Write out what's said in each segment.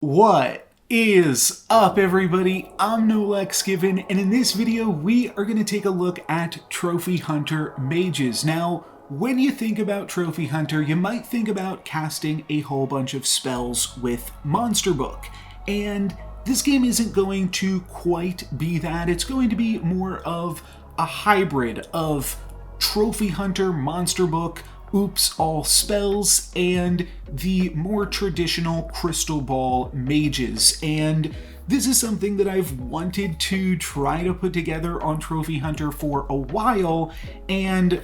What is up, everybody? I'm NoLucksGiven, and in this video we are going to take a look at Trophy Hunter mages. Now, when you think about Trophy Hunter, you might think about casting a whole bunch of spells with Monster Book, and this game isn't going to quite be that. It's going to be more of a hybrid of Trophy Hunter, Monster Book, Oops All spells, and the more traditional Crystal Ball mages. And this is something that I've wanted to try to put together on Trophy Hunter for a while, and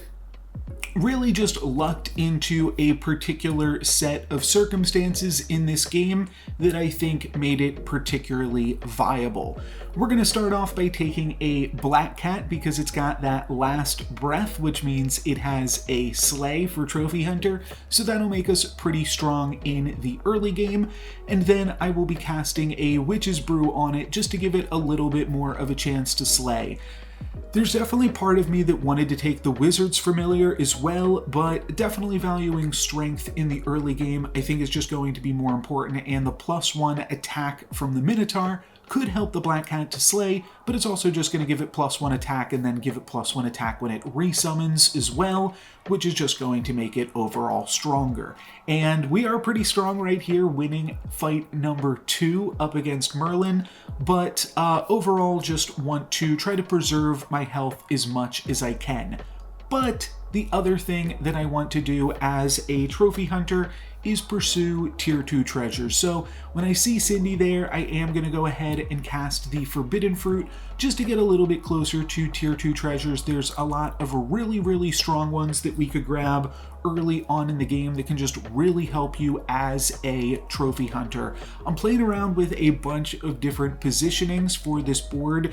really just lucked into a particular set of circumstances in this game that I think made it particularly viable. We're going to start off by taking a Black Cat because it's got that last breath, which means it has a Slay for Trophy Hunter, so that'll make us pretty strong in the early game. And then I will be casting a Witch's Brew on it just to give it a little bit more of a chance to slay. There's definitely part of me that wanted to take the Wizard's Familiar as well, but definitely valuing strength in the early game I think is just going to be more important, and the +1 attack from the Minotaur could help the Black Cat to slay, but it's also just going to give it +1 attack and then give it +1 attack when it resummons as well, which is just going to make it overall stronger. And we are pretty strong right here, winning fight number 2 up against Merlin, but overall just want to try to preserve my health as much as I can. But the other thing that I want to do as a Trophy Hunter is pursue Tier 2 treasures. So when I see Cindy there, I am going to go ahead and cast the Forbidden Fruit just to get a little bit closer to Tier 2 treasures. There's a lot of really strong ones that we could grab early on in the game that can just really help you as a Trophy Hunter. I'm playing around with a bunch of different positionings for this board,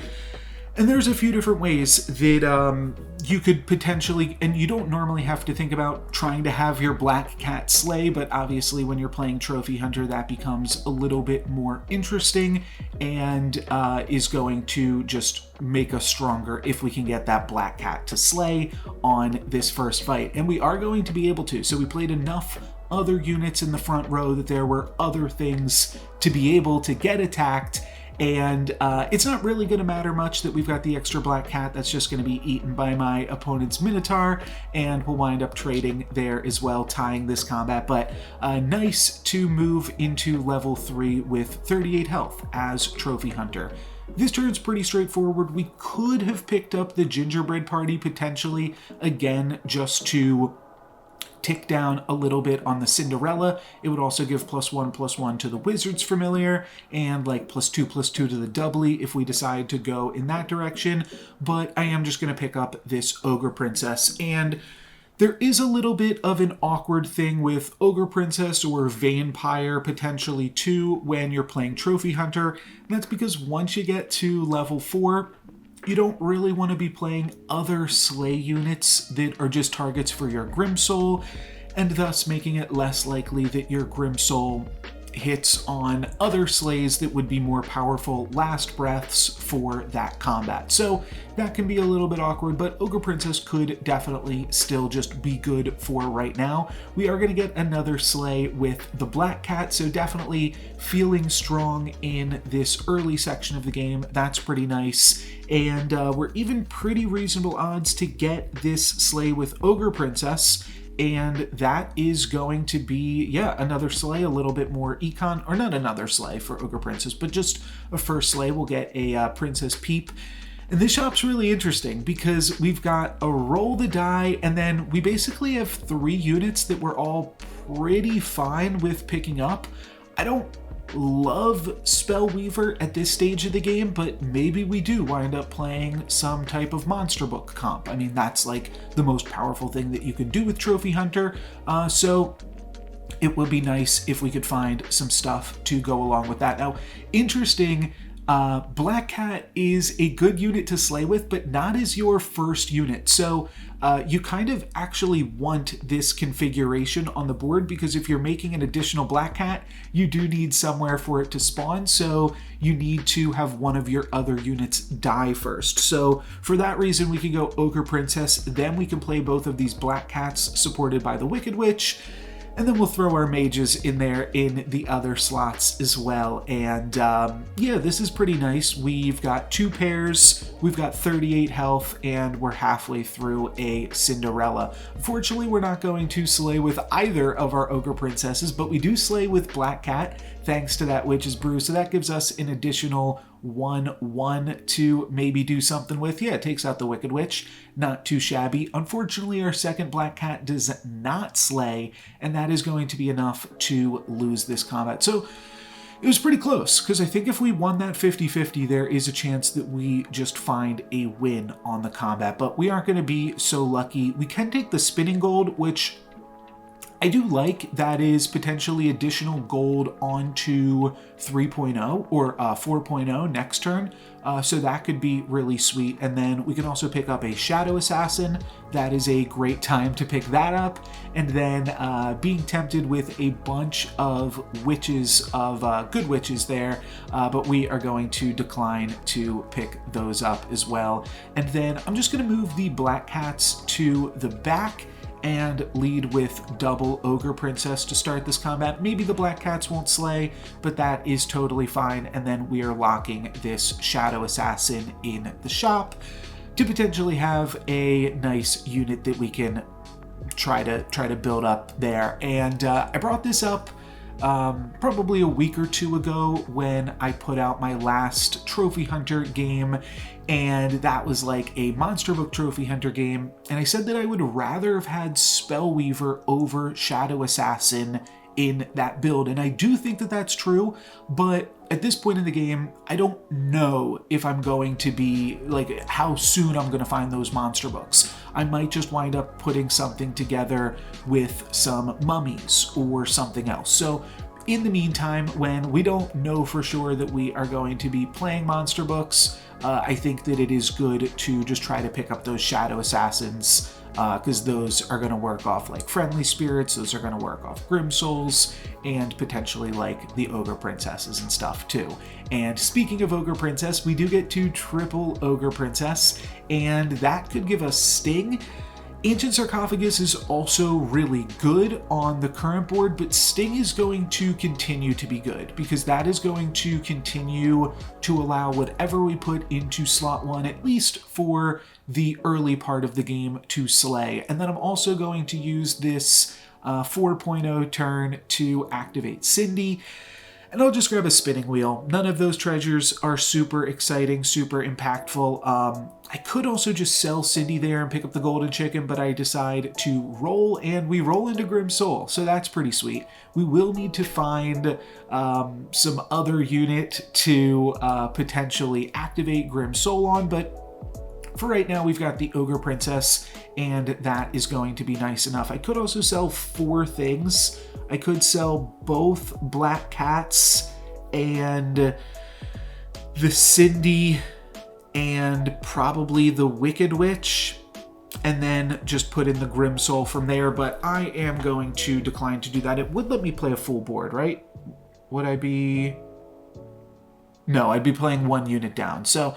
and there's a few different ways that you could potentially, and you don't normally have to think about trying to have your Black Cat slay, but obviously when you're playing Trophy Hunter that becomes a little bit more interesting and is going to just make us stronger if we can get that Black Cat to slay on this first fight. And we are going to be able to, so we played enough other units in the front row that there were other things to be able to get attacked. And it's not really going to matter much that we've got the extra Black Cat. That's just going to be eaten by my opponent's Minotaur, and we'll wind up trading there as well, tying this combat. But nice to move into level 3 with 38 health as Trophy Hunter. This turn's pretty straightforward. We could have picked up the Gingerbread Party potentially, again, just to tick down a little bit on the Cinderella. It would also give +1/+1 to the Wizard's Familiar, and like +2/+2 to the Doubly if we decide to go in that direction. But I am just going to pick up this Ogre Princess, and there is a little bit of an awkward thing with Ogre Princess or Vampire potentially too when you're playing Trophy Hunter, and that's because once you get to level 4, you don't really want to be playing other slay units that are just targets for your Grimsoul, and thus making it less likely that your Grimsoul hits on other slays that would be more powerful last breaths for that combat. So that can be a little bit awkward, but Ogre Princess could definitely still just be good for right now. We are going to get another slay with the Black Cat, so definitely feeling strong in this early section of the game. That's pretty nice. And we're even pretty reasonable odds to get this slay with Ogre Princess. And that is going to be, yeah, another slay, a little bit more econ, or not another slay for Ogre Princess, but just a first slay. We'll get a Princess Peep. And this shop's really interesting because we've got a roll the die, and then we basically have 3 units that we're all pretty fine with picking up. I don't love Spellweaver at this stage of the game, but maybe we do wind up playing some type of Monster Book comp. I mean, that's like the most powerful thing that you can do with Trophy Hunter, so it would be nice if we could find some stuff to go along with that. Now, interesting, Black Cat is a good unit to slay with, but not as your first unit. So you kind of actually want this configuration on the board, because if you're making an additional Black Cat, you do need somewhere for it to spawn, so you need to have one of your other units die first. So for that reason, we can go Ogre Princess, then we can play both of these Black Cats supported by the Wicked Witch. And then we'll throw our mages in there in the other slots as well. And yeah, this is pretty nice. We've got 2 pairs, we've got 38 health, and we're halfway through a Cinderella. Unfortunately, we're not going to slay with either of our Ogre Princesses, but we do slay with Black Cat, thanks to that Witch's Brew. So that gives us an additional 1/1 to maybe do something with. Yeah, it takes out the Wicked Witch. Not too shabby. Unfortunately, our second Black Cat does not slay, and that is going to be enough to lose this combat. So it was pretty close, because I think if we won that 50-50, there is a chance that we just find a win on the combat, but we aren't going to be so lucky. We can take the spinning gold, which I do like. That is potentially additional gold onto 3.0 or 4.0 next turn. So that could be really sweet. And then we can also pick up a Shadow Assassin. That is a great time to pick that up. And then being tempted with a bunch of witches, of good witches there. But we are going to decline to pick those up as well. And then I'm just going to move the Black Cats to the back and lead with double Ogre Princess to start this combat. Maybe the Black Cats won't slay, but that is totally fine. And then we are locking this Shadow Assassin in the shop to potentially have a nice unit that we can try to build up there. And I brought this up probably a week or 2 ago when I put out my last Trophy Hunter game, and that was like a Monster Book Trophy Hunter game, and I said that I would rather have had Spellweaver over Shadow Assassin in that build, and I do think that that's true, but at this point in the game, I don't know if I'm going to be, like, how soon I'm going to find those monster books. I might just wind up putting something together with some mummies or something else. So in the meantime, when we don't know for sure that we are going to be playing monster books, I think that it is good to just try to pick up those Shadow Assassins, because those are going to work off like Friendly Spirits, those are going to work off Grim Souls, and potentially like the Ogre Princesses and stuff too. And speaking of Ogre Princess, we do get to triple Ogre Princess, and that could give us Sting. Ancient Sarcophagus is also really good on the current board, but Sting is going to continue to be good because that is going to continue to allow whatever we put into slot 1, at least for the early part of the game, to slay. And then I'm also going to use this 4.0 turn to activate Cindy. And I'll just grab a spinning wheel. None of those treasures are super exciting, super impactful. I could also just sell Cindy there and pick up the golden chicken, but I decide to roll, and we roll into Grim Soul, so that's pretty sweet. We will need to find some other unit to potentially activate Grim Soul on, but for right now, we've got the Ogre Princess, and that is going to be nice enough. I could also sell 4 things. I could sell both Black Cats and the Cindy and probably the Wicked Witch, and then just put in the Grim Soul from there, but I am going to decline to do that. It would let me play a full board, right? Would I be... No, I'd be playing 1 unit down, so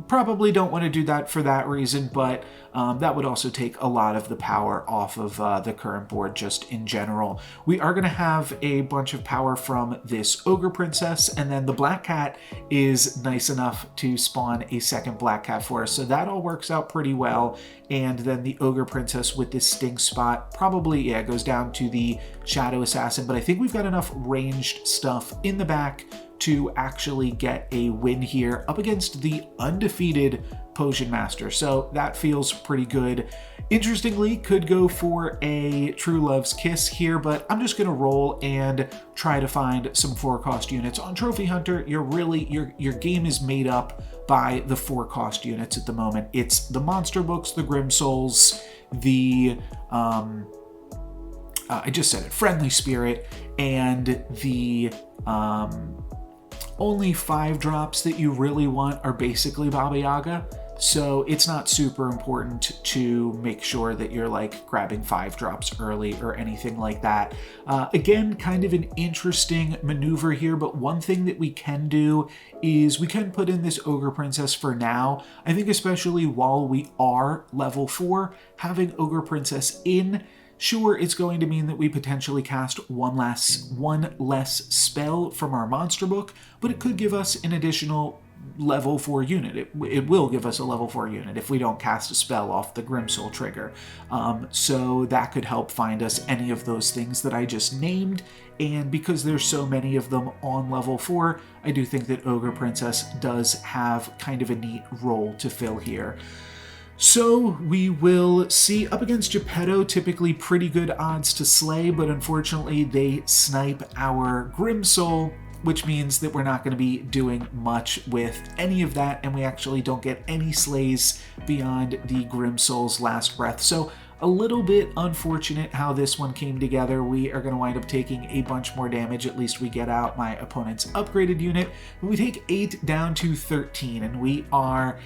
probably don't want to do that for that reason, but that would also take a lot of the power off of the current board just in general. We are going to have a bunch of power from this Ogre Princess, and then the Black Cat is nice enough to spawn a second Black Cat for us, so that all works out pretty well. And then the Ogre Princess with this Sting spot probably, yeah, goes down to the Shadow Assassin, but I think we've got enough ranged stuff in the back to actually get a win here up against the undefeated Potion Master. So that feels pretty good. Interestingly, could go for a True Love's Kiss here, but I'm just gonna roll and try to find some 4-cost units. On Trophy Hunter, your game is made up by the 4-cost units at the moment. It's the Monster Books, the Grim Souls, the I just said it, Friendly Spirit, and the only 5 drops that you really want are basically Baba Yaga, so it's not super important to make sure that you're like grabbing 5 drops early or anything like that. Again, kind of an interesting maneuver here, but one thing that we can do is we can put in this Ogre Princess for now. I think especially while we are level 4, having Ogre Princess in Sure, it's going to mean that we potentially cast one less spell from our monster book, but it could give us an additional level 4 unit. It will give us a level 4 unit if we don't cast a spell off the Grimsoul trigger. So that could help find us any of those things that I just named, and because there's so many of them on level 4, I do think that Ogre Princess does have kind of a neat role to fill here. So we will see up against Geppetto, typically pretty good odds to slay, but unfortunately they snipe our Grimsoul, which means that we're not going to be doing much with any of that, and we actually don't get any slays beyond the Grimsoul's last breath. So a little bit unfortunate how this one came together. We are going to wind up taking a bunch more damage. At least we get out my opponent's upgraded unit. We take 8 down to 13, and we are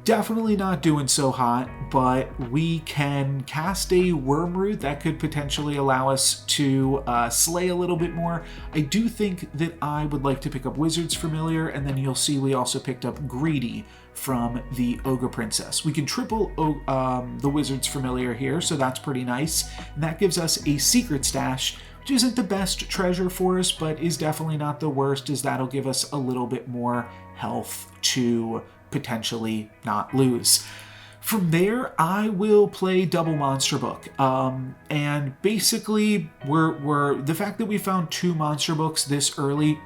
definitely not doing so hot, but we can cast a Wormroot that could potentially allow us to slay a little bit more. I do think that I would like to pick up Wizard's Familiar, and then you'll see we also picked up Greedy from the Ogre Princess. We can triple the Wizard's Familiar here, so that's pretty nice. And that gives us a Secret Stash, which isn't the best treasure for us, but is definitely not the worst, as that'll give us a little bit more health to potentially not lose. From there, I will play double monster book, and basically the fact that we found 2 monster books this early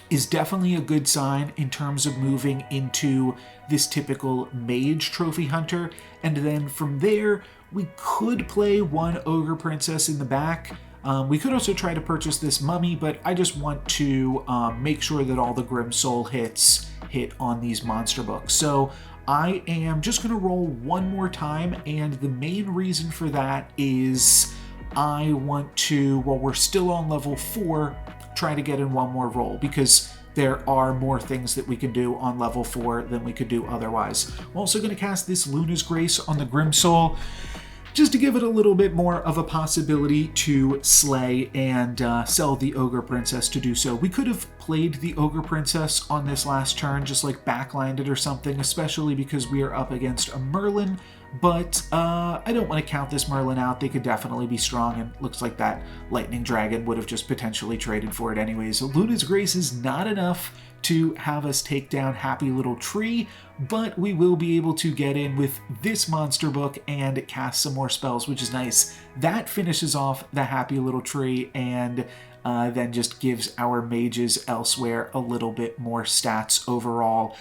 is definitely a good sign in terms of moving into this typical mage trophy hunter, and then from there we could play 1 Ogre Princess in the back. We could also try to purchase this mummy, but I just want to make sure that all the Grimsoul hits hit on these monster books. So I am just going to roll 1 more time, and the main reason for that is I want to, while we're still on level 4, try to get in 1 more roll, because there are more things that we can do on level 4 than we could do otherwise. I'm also going to cast this Luna's Grace on the Grimsoul, just to give it a little bit more of a possibility to slay and sell the Ogre Princess to do so. We could have played the Ogre Princess on this last turn, just like backlined it or something, especially because we are up against a Merlin, but I don't want to count this Merlin out. They could definitely be strong, and looks like that Lightning Dragon would have just potentially traded for it anyways. So Luna's Grace is not enough to have us take down Happy Little Tree, but we will be able to get in with this monster book and cast some more spells, which is nice. That finishes off the Happy Little Tree, and then just gives our mages elsewhere a little bit more stats overall.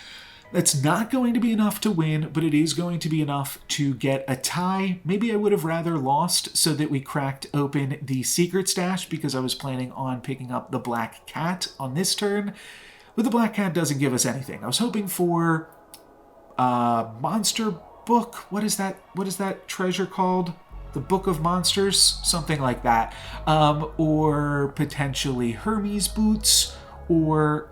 That's not going to be enough to win, but it is going to be enough to get a tie. Maybe I would have rather lost so that we cracked open the Secret Stash, because I was planning on picking up the Black Cat on this turn. But the Black Cat doesn't give us anything. I was hoping for monster book. What is that treasure called? The Book of Monsters? Something like that. Or potentially Hermes boots, or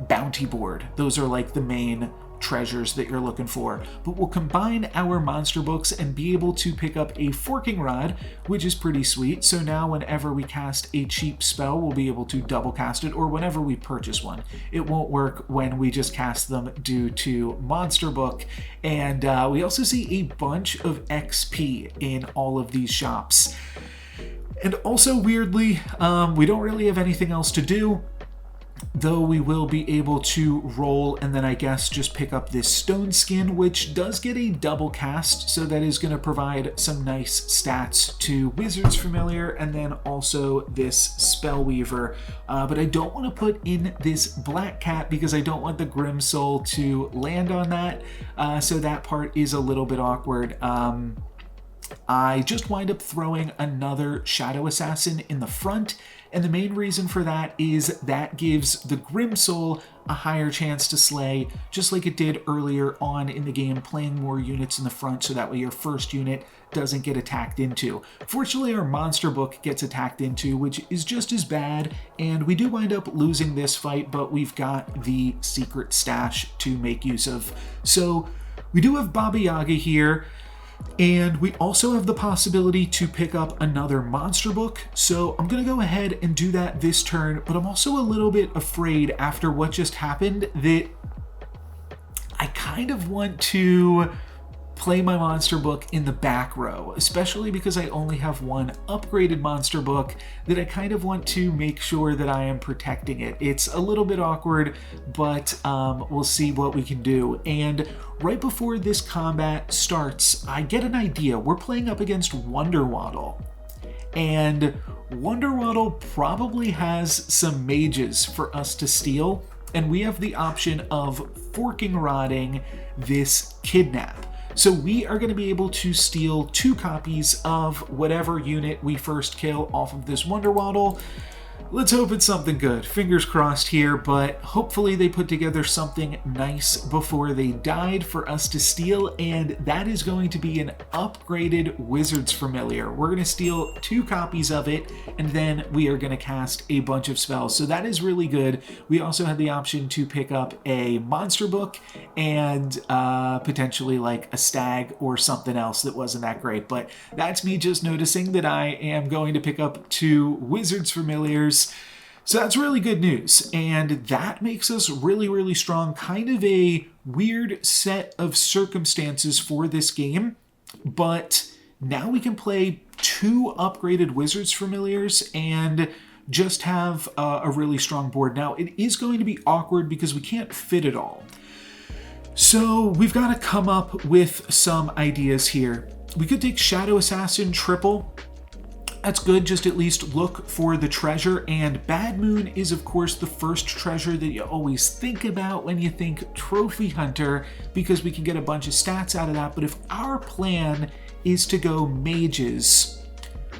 bounty board. Those are like the main treasures that you're looking for. But we'll combine our monster books and be able to pick up a forking rod, which is pretty sweet. So now whenever we cast a cheap spell, we'll be able to double cast it, or whenever we purchase one. It won't work when we just cast them due to monster book. And we also see a bunch of XP in all of these shops. And also weirdly, we don't really have anything else to do, though we will be able to roll and then I guess just pick up this Stone Skin, which does get a double cast, so that is going to provide some nice stats to Wizard's Familiar, and then also this Spellweaver. But I don't want to put in this Black Cat because I don't want the Grimsoul to land on that, so that part is a little bit awkward. I just wind up throwing another Shadow Assassin in the front, and the main reason for that is that gives the Grimsoul a higher chance to slay, just like it did earlier on in the game, playing more units in the front so that way your first unit doesn't get attacked into. Fortunately, our monster book gets attacked into, which is just as bad, and we do wind up losing this fight, but we've got the Secret Stash to make use of. So we do have Baba Yaga here, and we also have the possibility to pick up another monster book, so I'm going to go ahead and do that this turn, but I'm also a little bit afraid after what just happened that I kind of want to play my monster book in the back row, especially because I only have one upgraded monster book that I kind of want to make sure that I am protecting it. It's a little bit awkward, but we'll see what we can do. And right before this combat starts, I get an idea. We're playing up against Wonderwaddle, and Wonderwaddle probably has some mages for us to steal, and we have the option of forking rodding this kidnap. So we are going to be able to steal 2 copies of whatever unit we first kill off of this Wonderwaddle. Let's hope it's something good. Fingers crossed here, but hopefully they put together something nice before they died for us to steal, and that is going to be an upgraded Wizard's Familiar. We're going to steal 2 copies of it, and then we are going to cast a bunch of spells. So that is really good. We also had the option to pick up a monster book and potentially like a stag or something else that wasn't that great, but that's me just noticing that I am going to pick up 2 Wizard's Familiars. So that's really good news, and that makes us really, really strong. Kind of a weird set of circumstances for this game, but now we can play 2 upgraded Wizard's Familiars and just have a really strong board. Now, it is going to be awkward because we can't fit it all. So we've got to come up with some ideas here. We could take Shadow Assassin triple. That's good, just at least look for the treasure, and Bad Moon is of course the first treasure that you always think about when you think Trophy Hunter, because we can get a bunch of stats out of that. But if our plan is to go mages,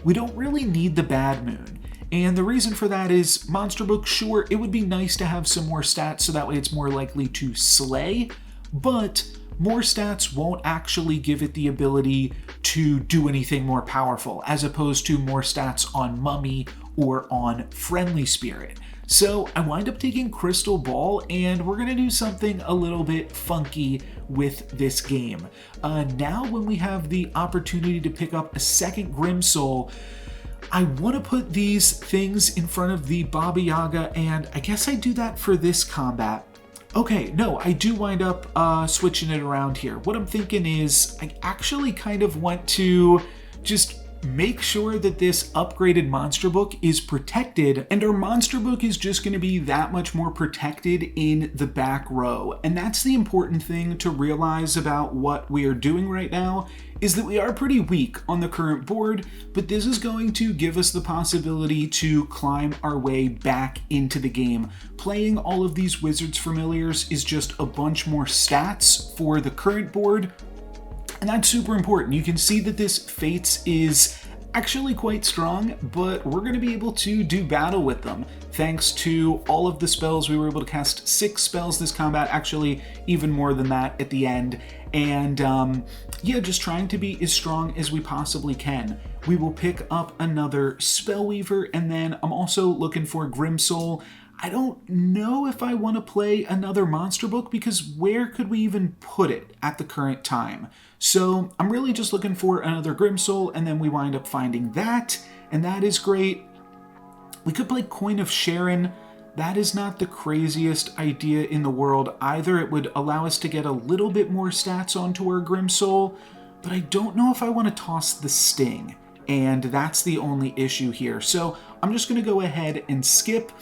we don't really need the Bad Moon. And the reason for that is Monster Book, sure, it would be nice to have some more stats so that way it's more likely to slay, but more stats won't actually give it the ability to do anything more powerful, as opposed to more stats on Mummy or on Friendly Spirit. So I wind up taking Crystal Ball, and we're going to do something a little bit funky with this game. Now when we have the opportunity to pick up a second Grim Soul, I want to put these things in front of the Baba Yaga, and I guess I do that for this combat. Okay, no, I do wind up switching it around here. What I'm thinking is I actually kind of want to just make sure that this upgraded monster book is protected, and our monster book is just going to be that much more protected in the back row. And that's the important thing to realize about what we are doing right now, is that we are pretty weak on the current board, but this is going to give us the possibility to climb our way back into the game. Playing all of these Wizard's Familiars is just a bunch more stats for the current board, and that's super important. You can see that this Fates is actually quite strong, but we're going to be able to do battle with them thanks to all of the spells. We were able to cast 6 spells this combat, actually even more than that at the end, and yeah, just trying to be as strong as we possibly can. We will pick up another Spellweaver, and then I'm also looking for Grim Soul. I don't know if I want to play another monster book, because where could we even put it at the current time? So I'm really just looking for another Grim Soul, and then we wind up finding that, and that is great. We could play Coin of Sharon. That is not the craziest idea in the world either. It would allow us to get a little bit more stats onto our Grim Soul, but I don't know if I want to toss the Sting, and that's the only issue here. So I'm just going to go ahead and skip.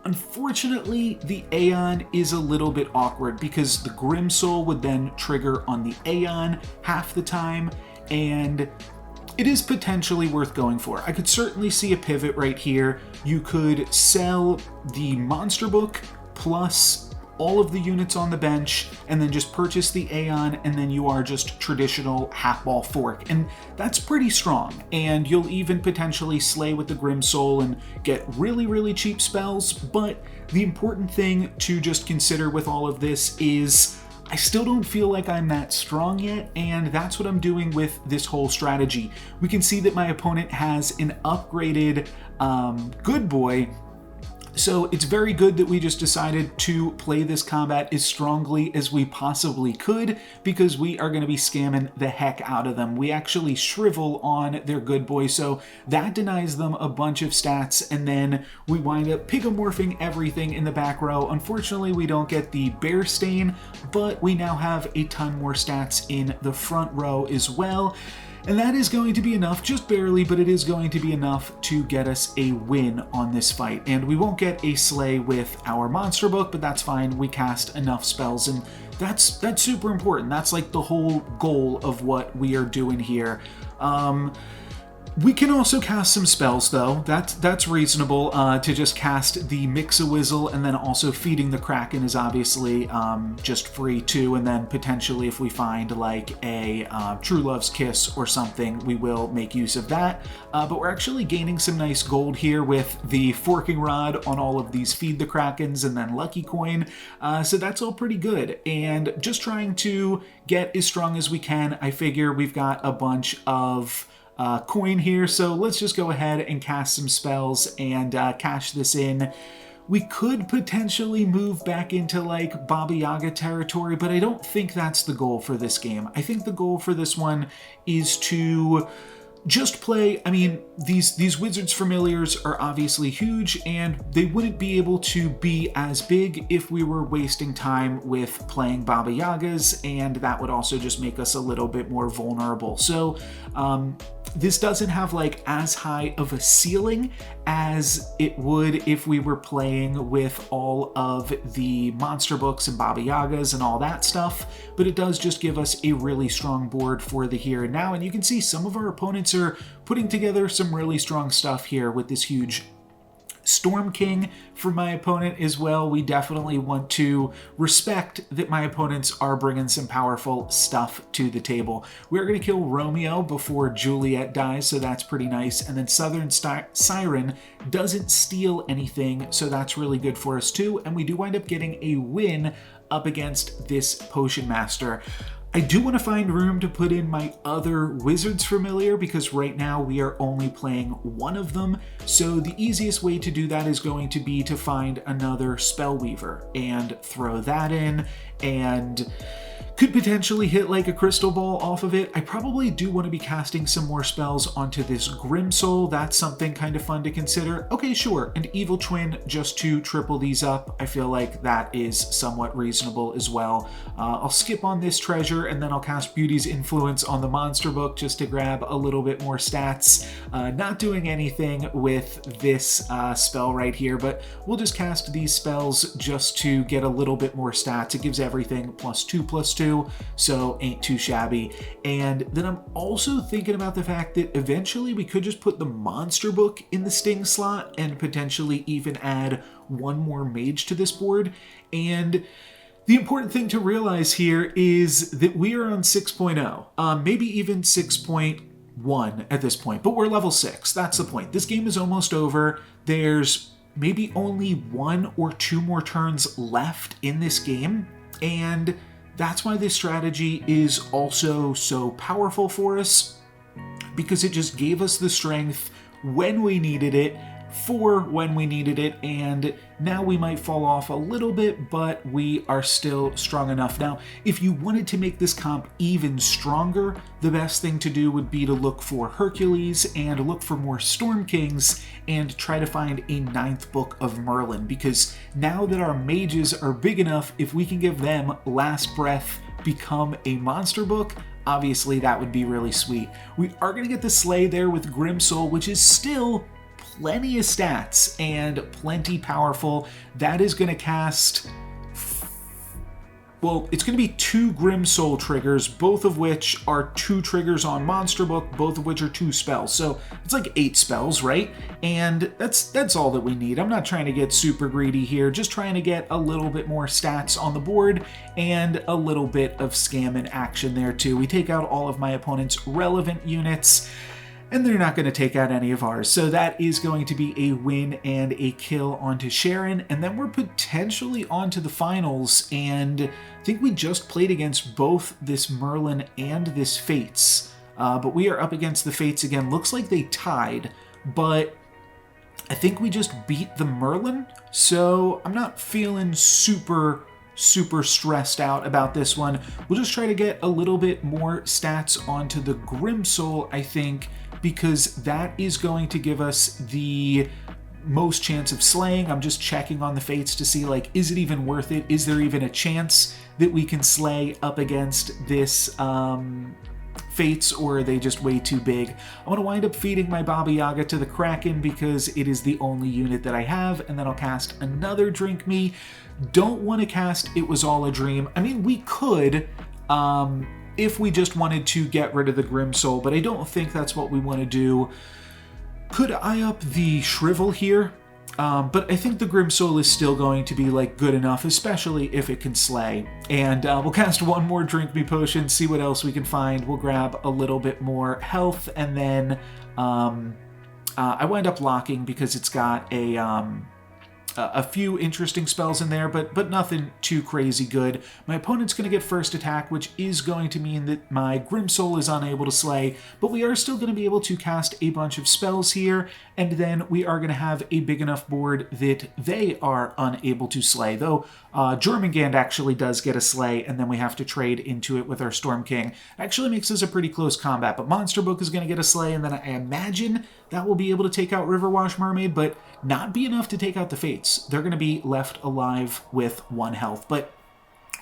Unfortunately, the Aeon is a little bit awkward because the Grim Soul would then trigger on the Aeon half the time, and it is potentially worth going for. I could certainly see a pivot right here. You could sell the monster book plus all of the units on the bench, and then just purchase the Aeon, and then you are just traditional half-ball fork. And that's pretty strong. And you'll even potentially slay with the Grim Soul and get really, really cheap spells. But the important thing to just consider with all of this is I still don't feel like I'm that strong yet, and that's what I'm doing with this whole strategy. We can see that my opponent has an upgraded Good Boy, So it's very good that we just decided to play this combat as strongly as we possibly could, because we are going to be scamming the heck out of them. We actually shrivel on their good boy, so that denies them a bunch of stats, and then we wind up pigamorphing everything in the back row. Unfortunately, we don't get the bear stain, but we now have a ton more stats in the front row as well. And that is going to be enough, just barely, but it is going to be enough to get us a win on this fight. And we won't get a slay with our monster book, but that's fine. We cast enough spells, and that's super important. That's like the whole goal of what we are doing here. We can also cast some spells, though. That's reasonable to just cast the Mix-a-Whizzle, and then also Feeding the Kraken is obviously just free too, and then potentially if we find like a True Love's Kiss or something, we will make use of that. But we're actually gaining some nice gold here with the Forking Rod on all of these Feed the Krakens and then Lucky Coin, so that's all pretty good. And just trying to get as strong as we can. I figure we've got a bunch of coin here, so let's just go ahead and cast some spells and cash this in. We could potentially move back into like Baba Yaga territory, but I don't think that's the goal for this game. I think the goal for this one is to just play. I mean, these Wizards Familiars are obviously huge, and they wouldn't be able to be as big if we were wasting time with playing Baba Yagas, and that would also just make us a little bit more vulnerable. So this doesn't have like as high of a ceiling as it would if we were playing with all of the monster books and Baba Yagas and all that stuff, but it does just give us a really strong board for the here and now. And you can see some of our opponents are putting together some really strong stuff here with this huge Storm King for my opponent as well. We definitely want to respect that my opponents are bringing some powerful stuff to the table. We're going to kill Romeo before Juliet dies, so that's pretty nice. And then Southern Siren doesn't steal anything, so that's really good for us too. And we do wind up getting a win up against this Potion Master. I do want to find room to put in my other Wizards Familiar, because right now we are only playing one of them. So the easiest way to do that is going to be to find another Spellweaver and throw that in, and could potentially hit like a crystal ball off of it. I probably do want to be casting some more spells onto this Grim Soul. That's something kind of fun to consider. Okay, sure, an Evil Twin just to triple these up. I feel like that is somewhat reasonable as well. I'll skip on this treasure, and then I'll cast Beauty's Influence on the monster book just to grab a little bit more stats. Not doing anything with this spell right here, but we'll just cast these spells just to get a little bit more stats. It gives everything +2/+2. So ain't too shabby. And then I'm also thinking about the fact that eventually we could just put the monster book in the Sting slot and potentially even add one more mage to this board. And the important thing to realize here is that we are on 6.0, maybe even 6.1 at this point, but we're level 6. That's the point. This game is almost over. There's maybe only 1 or 2 more turns left in this game, and that's why this strategy is also so powerful for us, because it just gave us the strength when we needed it, for when we needed it, and now we might fall off a little bit, but we are still strong enough. Now, if you wanted to make this comp even stronger, the best thing to do would be to look for Hercules and look for more Storm Kings and try to find a 9th book of Merlin, because now that our mages are big enough, if we can give them Last Breath become a monster book, obviously that would be really sweet. We are going to get the Slay there with Grim Soul, which is still plenty of stats and plenty powerful. That is going to cast, well, it's going to be 2 Grim Soul triggers, both of which are 2 triggers on Monster Book, both of which are 2 spells. So it's like 8 spells, right? And that's all that we need. I'm not trying to get super greedy here, just trying to get a little bit more stats on the board and a little bit of scam in action there too. We take out all of my opponent's relevant units, and they're not going to take out any of ours. So that is going to be a win and a kill onto Sharon. And then we're potentially on to the finals. And I think we just played against both this Merlin and this Fates. But we are up against the Fates again. Looks like they tied, but I think we just beat the Merlin, so I'm not feeling super stressed out about this one. We'll just try to get a little bit more stats onto the Grimsoul, I think, because that is going to give us the most chance of slaying. I'm just checking on the fates to see, like, is it even worth it? Is there even a chance that we can slay up against this fates, or are they just way too big? I'm going to wind up feeding my Baba Yaga to the Kraken because it is the only unit that I have, and then I'll cast another Drink Me. Don't want to cast It Was All a Dream. I mean, we could, if we just wanted to get rid of the Grimsoul, but I don't think that's what we want to do. Could I up the Shrivel here? But I think the Grimsoul is still going to be, like, good enough, especially if it can slay. And we'll cast one more Drink Me potion, see what else we can find. We'll grab a little bit more health, and then I wind up locking because it's got a few interesting spells in there, but nothing too crazy good. My opponent's going to get first attack, which is going to mean that my Grimsoul is unable to slay, but we are still going to be able to cast a bunch of spells here, and then we are going to have a big enough board that they are unable to slay, though Jormungand actually does get a slay, and then we have to trade into it with our Storm King. Actually makes this a pretty close combat, but Monster Book is going to get a slay, and then I imagine that will be able to take out Riverwash Mermaid, but not be enough to take out the Fates. They're going to be left alive with 1 health. But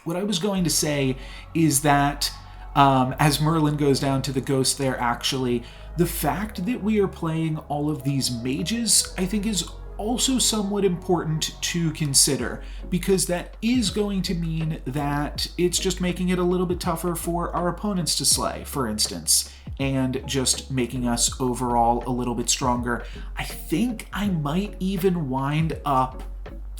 what I was going to say is that as Merlin goes down to the Ghost there, actually, the fact that we are playing all of these mages, I think, is also somewhat important to consider, because that is going to mean that it's just making it a little bit tougher for our opponents to slay, for instance, and just making us overall a little bit stronger. I think I might even wind up...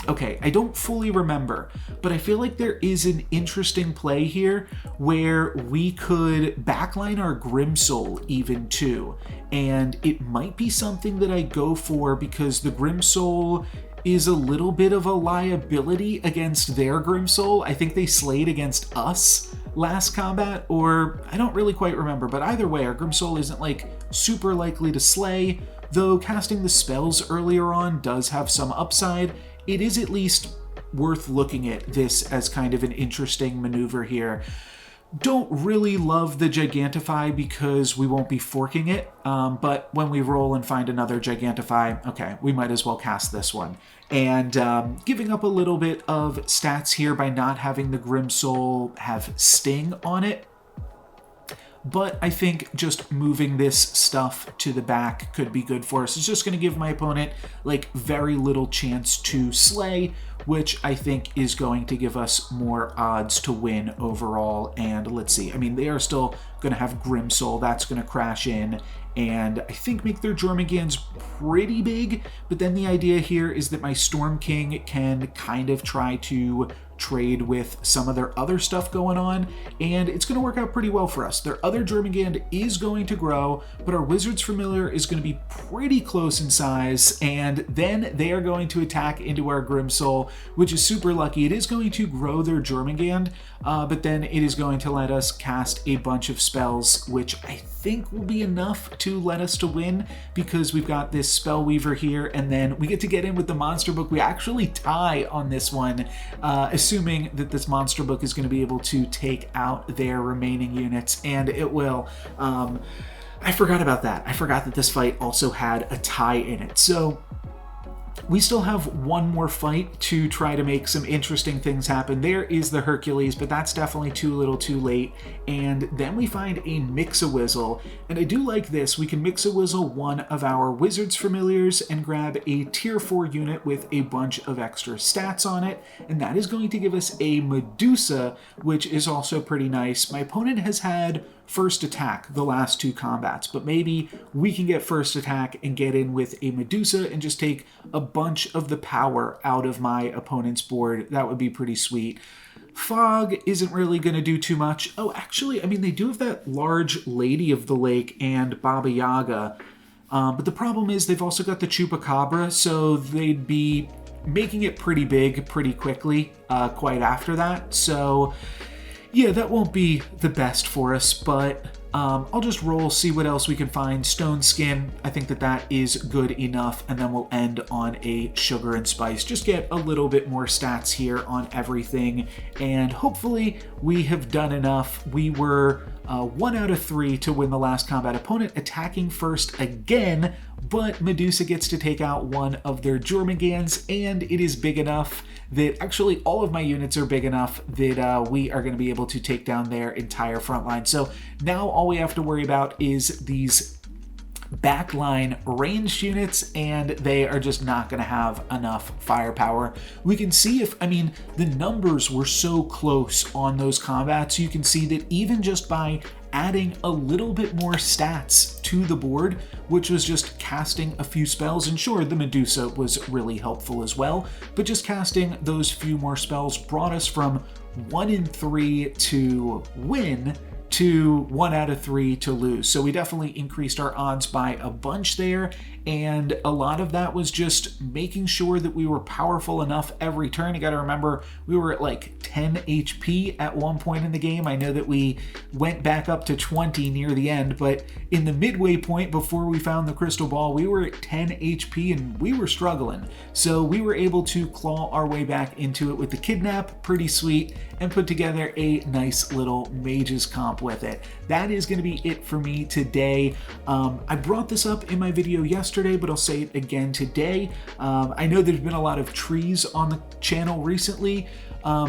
Okay, I don't fully remember, but I feel like there is an interesting play here where we could backline our Grimsoul even too, and it might be something that I go for because the Grimsoul is a little bit of a liability against their Grimsoul. I think they slayed against us last combat, or I don't really quite remember, but either way, our Grimsoul isn't, like, super likely to slay, though casting the spells earlier on does have some upside. It is at least worth looking at this as kind of an interesting maneuver here. Don't really love the Gigantify because we won't be forking it, but when we roll and find another Gigantify, okay, we might as well cast this one. And giving up a little bit of stats here by not having the Grimsoul have Sting on it, but I think just moving this stuff to the back could be good for us. It's just going to give my opponent, like, very little chance to slay, which I think is going to give us more odds to win overall. And let's see, I mean, they are still going to have Grimsoul. That's going to crash in and I think make their Jormungand's pretty big, but then the idea here is that my Storm King can kind of try to trade with some of their other stuff going on, and it's going to work out pretty well for us. Their other Jormungand is going to grow, but our Wizard's Familiar is going to be pretty close in size, and then they are going to attack into our Grimsoul, which is super lucky. It is going to grow their Jormungand, but then it is going to let us cast a bunch of spells, which I think will be enough to let us to win, because we've got this Spellweaver here, and then we get to get in with the Monster Book. We actually tie on this one, assuming that this Monster Book is going to be able to take out their remaining units, and it will. I forgot about that. I forgot that this fight also had a tie in it. So we still have one more fight to try to make some interesting things happen. There is the Hercules, but that's definitely too little too late. And then we find a Mix-a-Wizzle, and I do like this. We can Mix-a-Wizzle one of our Wizard's Familiars and grab a tier 4 unit with a bunch of extra stats on it, and that is going to give us a Medusa, which is also pretty nice. My opponent has had first attack the last 2 combats, but maybe we can get first attack and get in with a Medusa and just take a bunch of the power out of my opponent's board. That would be pretty sweet. Fog isn't really going to do too much. Oh, actually, I mean, they do have that large Lady of the Lake and Baba Yaga, but the problem is they've also got the Chupacabra, so they'd be making it pretty big pretty quickly quite after that. So yeah, that won't be the best for us, but I'll just roll, see what else we can find. Stone skin, I think that is good enough, and then we'll end on a sugar and spice. Just get a little bit more stats here on everything, and hopefully we have done enough. We were 1 out of 3 to win the last combat. Opponent attacking first again, but Medusa gets to take out one of their Jormungand's, and it is big enough that actually all of my units are big enough that we are going to be able to take down their entire front line. So now all we have to worry about is these backline ranged units, and they are just not going to have enough firepower. We can see if, I mean, the numbers were so close on those combats. You can see that even just by adding a little bit more stats to the board, which was just casting a few spells, and sure, the Medusa was really helpful as well, but just casting those few more spells brought us from 1 in 3 to win to 1 out of 3 to lose. So we definitely increased our odds by a bunch there, and a lot of that was just making sure that we were powerful enough every turn. You gotta remember, we were at like 10 HP at one point in the game. I know that we went back up to 20 near the end, but in the midway point before we found the crystal ball, we were at 10 HP and we were struggling. So we were able to claw our way back into it with the kidnap, pretty sweet, and put together a nice little mages comp with it. That is going to be it for me today. I brought this up in my video yesterday, but I'll say it again today. I know there's been a lot of trees on the channel recently.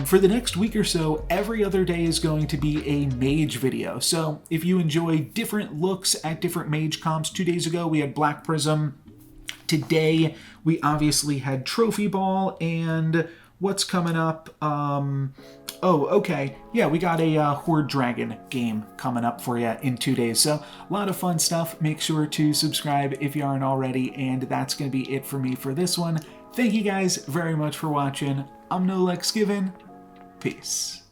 For the next week or so, every other day is going to be a mage video. So if you enjoy different looks at different mage comps, 2 days ago we had Black Prism. Today we obviously had Trophy Ball, and what's coming up? Oh, okay. Yeah, we got a Horde Dragon game coming up for you in 2 days. So a lot of fun stuff. Make sure to subscribe if you aren't already. And that's going to be it for me for this one. Thank you guys very much for watching. I'm NoLucksGiven. Peace.